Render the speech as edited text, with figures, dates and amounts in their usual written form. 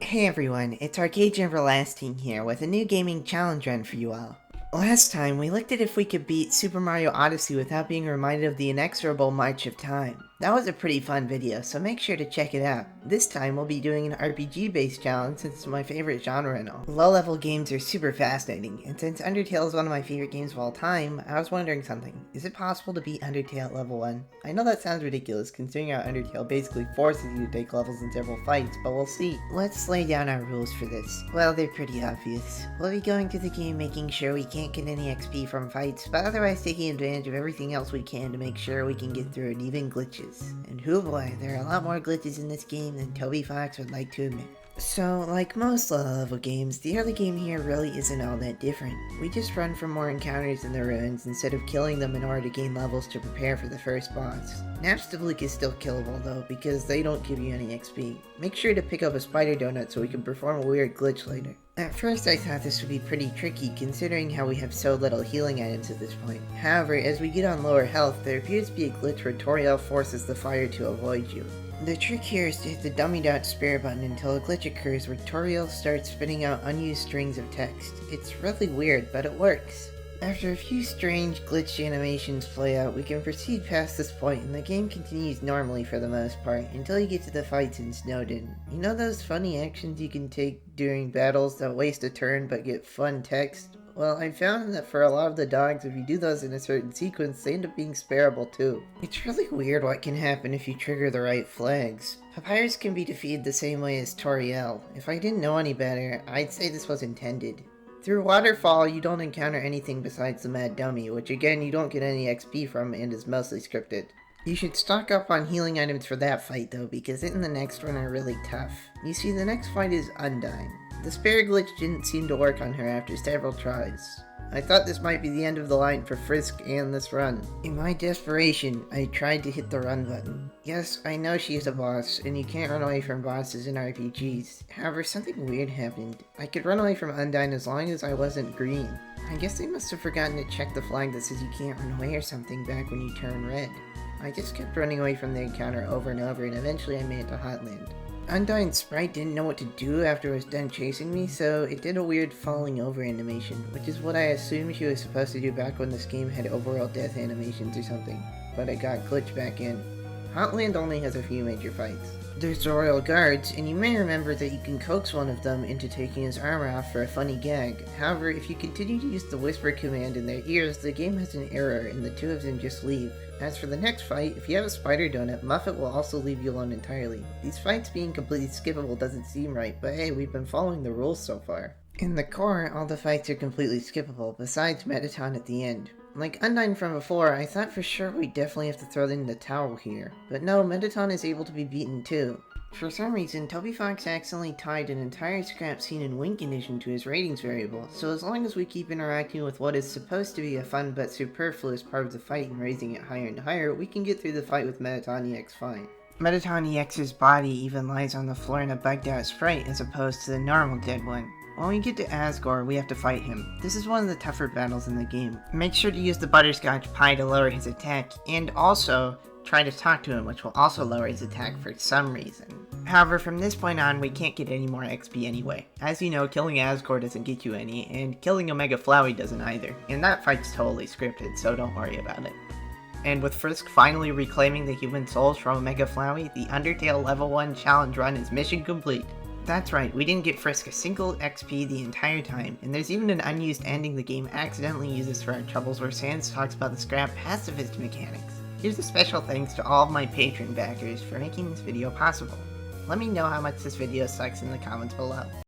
Hey everyone, it's Archagent Everlasting here with a new gaming challenge run for you all. Last time, we looked at if we could beat Super Mario Odyssey without being reminded of the inexorable march of time. That was a pretty fun video, so make sure to check it out. This time, we'll be doing an RPG-based challenge since it's my favorite genre and all. Low-level games are super fascinating, and since Undertale is one of my favorite games of all time, I was wondering something. Is it possible to beat Undertale at level 1? I know that sounds ridiculous, considering how Undertale basically forces you to take levels in several fights, but we'll see. Let's lay down our rules for this. Well, they're pretty obvious. We'll be going through the game making sure we can't get any XP from fights, but otherwise taking advantage of everything else we can to make sure we can get through it, even glitches. And hoo boy, there are a lot more glitches in this game than Toby Fox would like to admit. So, like most low-level games, the early game here really isn't all that different. We just run for more encounters in the ruins instead of killing them in order to gain levels to prepare for the first boss. Napstablik is still killable though, because they don't give you any XP. Make sure to pick up a spider donut so we can perform a weird glitch later. At first I thought this would be pretty tricky considering how we have so little healing items at this point. However, as we get on lower health, there appears to be a glitch where Toriel forces the fire to avoid you. The trick here is to hit the dummied out spare button until a glitch occurs where Toriel starts spitting out unused strings of text. It's really weird, but it works. After a few strange glitch animations play out, we can proceed past this point and the game continues normally for the most part, until you get to the fights in Snowdin. You know those funny actions you can take during battles that waste a turn but get fun text? Well, I found that for a lot of the dogs, if you do those in a certain sequence, they end up being sparable too. It's really weird what can happen if you trigger the right flags. Papyrus can be defeated the same way as Toriel. If I didn't know any better, I'd say this was intended. Through Waterfall, you don't encounter anything besides the Mad Dummy, which again you don't get any XP from and is mostly scripted. You should stock up on healing items for that fight though, because it and the next one are really tough. You see, the next fight is Undyne. The spare glitch didn't seem to work on her after several tries. I thought this might be the end of the line for Frisk and this run. In my desperation, I tried to hit the run button. Yes, I know she's a boss, and you can't run away from bosses in RPGs. However, something weird happened. I could run away from Undyne as long as I wasn't green. I guess they must have forgotten to check the flag that says you can't run away or something back when you turn red. I just kept running away from the encounter over and over, and eventually I made it to Hotland. Undyne's sprite didn't know what to do after it was done chasing me, so it did a weird falling over animation, which is what I assumed she was supposed to do back when this game had overall death animations or something, but it got glitched back in. Hotland only has a few major fights. There's the Royal Guards, and you may remember that you can coax one of them into taking his armor off for a funny gag. However, if you continue to use the whisper command in their ears, the game has an error and the two of them just leave. As for the next fight, if you have a spider donut, Muffet will also leave you alone entirely. These fights being completely skippable doesn't seem right, but hey, we've been following the rules so far. In the core, all the fights are completely skippable, besides Metaton at the end. Like Undyne from before, I thought for sure we'd definitely have to throw in the towel here. But no, Metaton is able to be beaten too. For some reason, Toby Fox accidentally tied an entire scrap scene in win condition to his ratings variable, so as long as we keep interacting with what is supposed to be a fun but superfluous part of the fight and raising it higher and higher, we can get through the fight with Metaton EX fine. Metaton EX's body even lies on the floor in a bugged out sprite as opposed to the normal dead one. When we get to Asgore, we have to fight him. This is one of the tougher battles in the game. Make sure to use the butterscotch pie to lower his attack, and also try to talk to him, which will also lower his attack for some reason. However, from this point on, we can't get any more XP anyway. As you know, killing Asgore doesn't get you any, and killing Omega Flowey doesn't either. And that fight's totally scripted, so don't worry about it. And with Frisk finally reclaiming the human souls from Omega Flowey, the Undertale level 1 challenge run is mission complete. That's right, we didn't get Frisk a single XP the entire time, and there's even an unused ending the game accidentally uses for our troubles where Sans talks about the scrap pacifist mechanics. Here's a special thanks to all of my Patreon backers for making this video possible. Let me know how much this video sucks in the comments below.